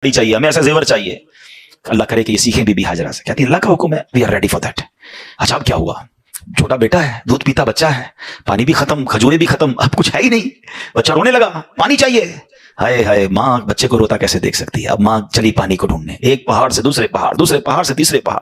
चाहिए, हमें ऐसा जेवर चाहिए। अल्लाह करे कि ये सीखें बीबी हाजरा से। कहती है अल्लाह का हुक्म है, we are ready for that. अच्छा अब क्या हुआ? छोटा बेटा है, दूध पीता बच्चा है, पानी भी खत्म, खजूरें भी खत्म, अब कुछ है ही नहीं। बच्चा रोने लगा, पानी चाहिए। हाय हाय, माँ बच्चे को रोता कैसे देख सकती है? अब माँ चली पानी को ढूंढने, एक पहाड़ से दूसरे पहाड़, दूसरे पहाड़ से तीसरे पहाड़।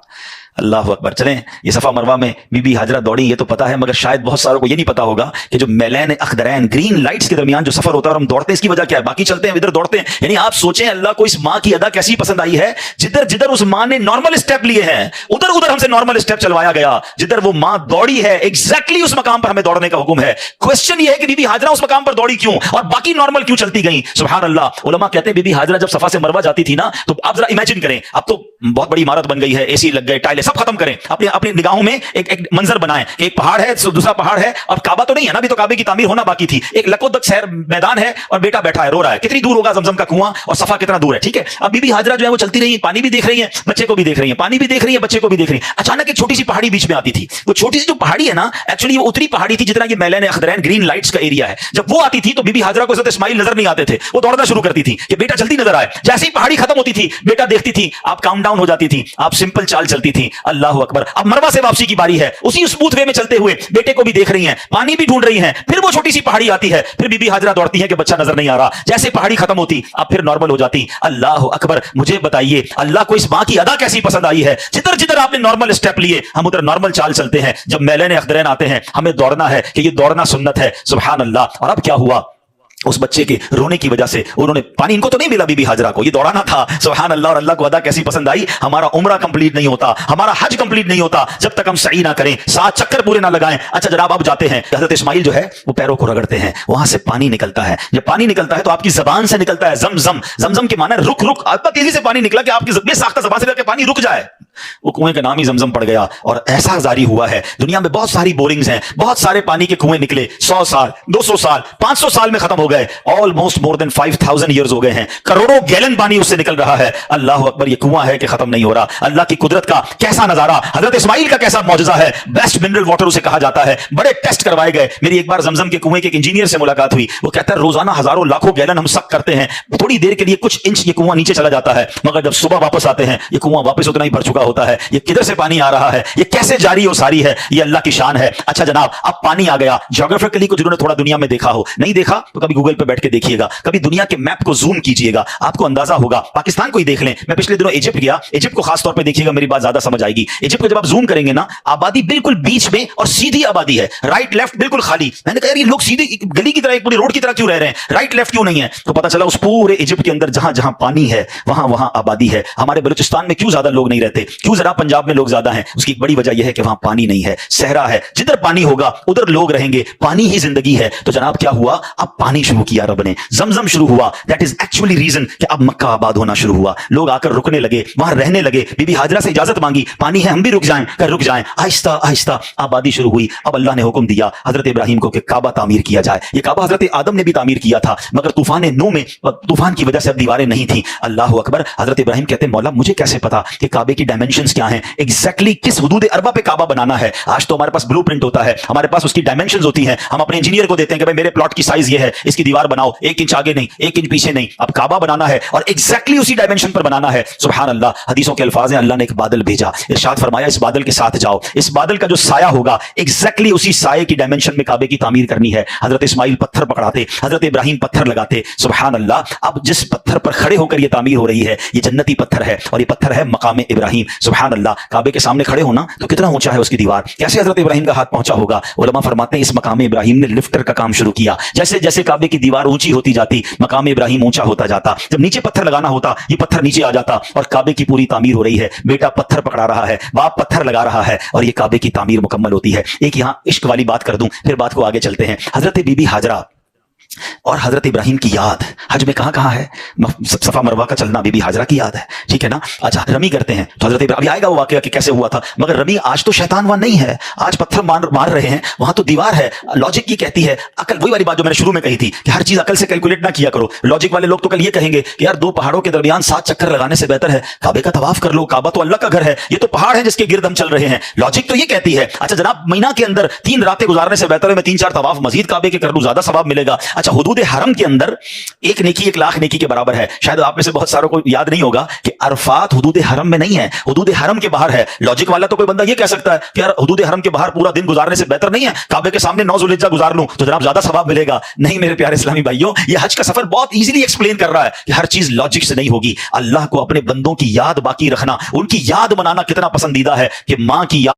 अल्लाह अकबर। चलें, ये सफा मरवा में बीबी हाजरा दौड़ी, ये तो पता है, मगर शायद बहुत सारों को ये नहीं पता होगा कि जो मैलैन अखदरैन ग्रीन लाइट्स के दरमियान जो सफर होता है और हम दौड़ते हैं, इसकी वजह क्या है? बाकी चलते हैं, इधर दौड़ते हैं। यानी आप सोचें अल्लाह को इस माँ की अदा कैसी पसंद आई है, जिधर जिधर उस माँ ने नॉर्मल स्टेप लिए हैं, उधर उधर हमसे नॉर्मल स्टेप चलवाया गया। जिधर वो माँ दौड़ी है, एग्जैक्टली उस मकाम पर हमें दौड़ने का हुक्म है। क्वेश्चन ये है कि बीबी हाजरा उस मकाम पर दौड़ी क्यों और बाकी नॉर्मल क्यों चलती गई? सुभान अल्लाह। उलमा कहते हैं बीबी हाजरा जब सफा से मरवा जाती थी ना, तो आप जरा इमेजिन करें, अब तो बहुत बड़ी इमारत बन गई है, एसी लग गए, टाइलें, सब खत्म करें, अपनी निगाहों में एक मंजर बनाएं। एक पहाड़ है, दूसरा पहाड़ है, और काबा तो नहीं है ना, अभी तो काबे की तामीर होना बाकी थी। एक लकोदक शहर मैदान है और बेटा बैठा है, रो रहा है। कितनी दूर होगा जमजम का कुआं और सफा कितना दूर है? ठीक है, अब बीबी हाजरा जो है वो चलती रही है, पानी भी देख रही है, बच्चे को भी देख रही है, पानी भी देख रही है, बच्चे को भी देख रही है। अचानक एक छोटी सी पहाड़ी बीच में आती थी। वो छोटी सी जो पहाड़ी है ना, एक्चुअली वो उतरी पहाड़ी थी जितना ये मैलैन अखदरैन ग्रीन लाइट्स का एरिया है। जब वो आती थी तो बीबी हाजरा को हज़रत इस्माइल नजर नहीं आते थे, वो दौड़ना शुरू करती थी कि बेटा जल्दी नजर आए। जैसे ही पहाड़ी खत्म होती थी, बेटा देखती थी, आप काउंट डाउन हो जाती थी, आप सिंपल चाल चलती थी। अल्लाह अकबर। अब मरवा से वापसी की बारी है, उसी स्मूथ वे में चलते हुए बेटे को भी देख रही हैं, पानी भी ढूंढ रही हैं। फिर वो छोटी सी पहाड़ी आती है, फिर बीबी हाजरा दौड़ती है कि बच्चा नजर नहीं आ रहा। जैसे पहाड़ी खत्म होती, अब फिर नॉर्मल हो जाती। अल्लाह अकबर। मुझे बताइए अल्लाह को इस मां की अदा कैसी पसंद आई है? जिधर जिधर आपने नॉर्मल स्टेप लिए, हम उधर नॉर्मल चाल चलते हैं। जब मैलैन अखदरैन आते हैं, हमें दौड़ना है कि ये दौड़ना सुन्नत है। सुभान अल्लाह। और अब क्या हुआ? उस बच्चे के रोने की वजह से उन्होंने पानी, इनको तो नहीं मिला बीबी हाजरा को, ये दौड़ाना था। सुभान अल्लाह। और अल्लाह को अदा कैसी पसंद आई? हमारा उम्रा कंप्लीट नहीं होता, हमारा हज कंप्लीट नहीं होता जब तक हम सही ना करें, 7 चक्कर पूरे ना लगाएं। अच्छा जनाब, अब जाते हैं, हजरत इस्माइल जो है वो पैरों को रगड़ते हैं, वहां से पानी निकलता है। जब पानी निकलता है तो आपकी जबान से निकलता है जमजम। जमजम के माना रुक रुक, इतना तेजी से पानी निकला कि आपकी बेसाख्ता जबान से पानी रुक जाए। वो कुएं का नाम ही जमजम पड़ गया और ऐसा जारी हुआ है। दुनिया में बहुत सारी बोरिंग्स हैं, बहुत सारे पानी के कुएं निकले, 100 साल, 200 साल, 500 साल में खत्म हो गए। ऑलमोस्ट मोर देन 5000 ईयर्स हो गए हैं, करोड़ों गैलन पानी उससे निकल रहा है। अल्लाह अकबर। ये कुआं है कि खत्म नहीं हो रहा। अल्लाह की कुदरत का कैसा नजारा, हजरत इस्माइल का कैसा मौजूदा है। बेस्ट मिनरल वाटर उसे कहा जाता है। बड़े टेस्ट करवाए गए। मेरी एक बार जमजम के कुएं के एक इंजीनियर से मुलाकात हुई। वो कहता है रोजाना हजारों लाखों गैलन हम सक करते हैं, थोड़ी देर के लिए कुछ इंच ये कुआं नीचे चला जाता है, मगर जब सुबह वापस आते हैं ये कुआं वापस उतना ही भर चुका होता है। ये किधर से पानी आ रहा है? ये कैसे जारी और सारी है? ये अल्लाह की शान है। अच्छा जनाब, अब पानी आ गया। ज्योग्राफिकली कुछ जिन्होंने थोड़ा दुनिया में देखा हो, नहीं देखा तो कभी गूगल पे बैठ के देखिएगा, कभी दुनिया के मैप को जूम कीजिएगा, आपको अंदाजा होगा। पाकिस्तान को ही देख लें। मैं पिछले दिनों इजिप्ट गया, इजिप्ट को खास तौर पे देखिएगा, मेरी बात ज्यादा समझ आएगी। इजिप्ट को जब आप जूम करेंगे ना, आबादी बिल्कुल बीच में और सीधी आबादी है, राइट लेफ्ट बिल्कुल खाली। मैंने कहा यार ये लोग सीधी गली की तरह, एक पूरी रोड की तरह क्यों रह रहे हैं, राइट लेफ्ट क्यों नहीं है? तो पता चला उस पूरे इजिप्ट के अंदर जहां जहां पानी है वहां वहां आबादी है। हमारे बलूचिस्तान में क्यों ज्यादा लोग नहीं रहते, क्यों जरा पंजाब में लोग ज्यादा हैं? उसकी एक बड़ी वजह यह है कि वहां पानी नहीं है, सहरा है। जिधर पानी होगा उधर लोग रहेंगे, पानी ही जिंदगी है। तो जनाब क्या हुआ? अब पानी शुरू किया रब ने, जमजम शुरू हुआ। दैट इज एक्चुअली रीजन कि अब मक्का आबाद होना शुरू हुआ। लोग आकर रुकने लगे, वहां रहने लगे। बीबी हाजरा से इजाजत मांगी, पानी है हम भी रुक जाएं, कर रुक जाएं। आहिस्ता आहिस्ता आबादी शुरू हुई। अब अल्लाह ने हुक्म दिया हजरत इब्राहिम को कि काबा तामीर किया जाए। ये काबा हजरत आदम ने भी तामीर किया था, मगर तूफान नूह में, तूफान की वजह से अब दीवारें नहीं थी। अल्लाह अकबर। हजरत इब्राहिम कहते हैं मौला मुझे कैसे पता कि काबे की डायमेंशंस क्या हैं, एग्जैक्टली किस हुदूद अरबा पे काबा बनाना है। आज तो हमारे पास ब्लूप्रिंट होता है, हमारे पास उसकी डायमेंशंस होती हैं, हम अपने इंजीनियर को देते हैं कि भाई मेरे प्लॉट की साइज ये है, इसकी दीवार बनाओ, 1 इंच आगे नहीं, 1 इंच पीछे नहीं। अब काबा बनाना है और एग्जैक्टली उसी डायमेंशन पर बनाना है। सुभान अल्लाह। हदीसों के अल्फाज हैं, अल्लाह ने एक बादल भेजा, इरशाद फरमाया इस बादल के साथ जाओ, इस बादल का जो साया होगा एग्जैक्टली उसी साये की डायमेंशन में काबे की तामीर करनी है। हजरत इस्माइल पत्थर पकड़ाते, हजरत इब्राहिम पत्थर लगाते। सुभान अल्लाह। अब जिस पत्थर पर खड़े होकर यह तामीर हो रही है ये जन्नती पत्थर है और ये पत्थर है मकाम इब्राहिम। सुभान अल्लाह। काबे के सामने खड़े होना तो कितना ऊंचा है उसकी दीवार, कैसे हजरत इब्राहिम का हाथ पहुंचा होगा? उलमा फरमाते हैं इस मकाम इब्राहिम ने लिफ्टर का काम शुरू किया। जैसे जैसे काबे की दीवार ऊंची होती जाती, मकाम इब्राहिम ऊंचा होता जाता। जब नीचे पत्थर लगाना होता ये पत्थर नीचे आ जाता और काबे की पूरी तामीर हो रही है। बेटा पत्थर पकड़ा रहा है, बाप पत्थर लगा रहा है और ये काबे की तामीर मुकम्मल होती है। एक यहाँ इश्क वाली बात कर दूं, फिर बात को आगे चलते हैं। हजरत बीबी हाजरा और हजरत इब्राहिम की याद हज में कहां है? सफा मरवा का चलना बीबी हाजरा की याद है, ठीक है ना? अच्छा रमी करते हैं तो हजरत इब्राहिम, अभी आएगा वो वाकया कि कैसे हुआ था, मगर रमी आज तो शैतान वहां नहीं है, आज पत्थर मार रहे हैं, वहां तो दीवार है। लॉजिक ये कहती है, अकल, वही वाली बात जो मैंने शुरू में कही थी कि हर चीज अकल से कैलकुलेट ना किया करो। लॉजिक वाले लोग तो कल ये कहेंगे कि यार 2 पहाड़ों के दरमियान 7 चक्कर लगाने से बेहतर है काबे का तवाफ कर लो, काबा तो अल्लाह का घर है, ये तो पहाड़ है जिसके गिर्द हम चल रहे हैं। लॉजिक तो ये कहती है। अच्छा जनाब, महीना के अंदर 3 रातें गुजारने से बेहतर है मैं 3-4 तवाफ मजीद काबे के कर लूं, ज्यादा सवाब मिलेगा। अच्छा اچھا حدود حرم کے اندر ایک نیکی 1,00,000 نیکی کے برابر ہے. شاید آپ میں سے بہت ساروں کو یاد نہیں ہوگا کہ عرفات حدود حرم میں نہیں ہے, حدود حرم کے باہر ہے. لاجک والا تو کوئی بندہ یہ کہہ سکتا ہے کہ یار حدود حرم کے باہر پورا دن گزارنے سے بہتر نہیں ہے کعبے کے سامنے 9 ذو الحجہ گزار لوں تو جناب زیادہ ثواب ملے گا. نہیں میرے پیارے اسلامی بھائیوں, یہ حج کا سفر بہت ایزیلی ایکسپلین کر رہا ہے کہ ہر چیز لاجک سے نہیں ہوگی. اللہ کو اپنے بندوں کی یاد باقی رکھنا, ان کی یاد منانا کتنا پسندیدہ ہے کہ ماں کی یاد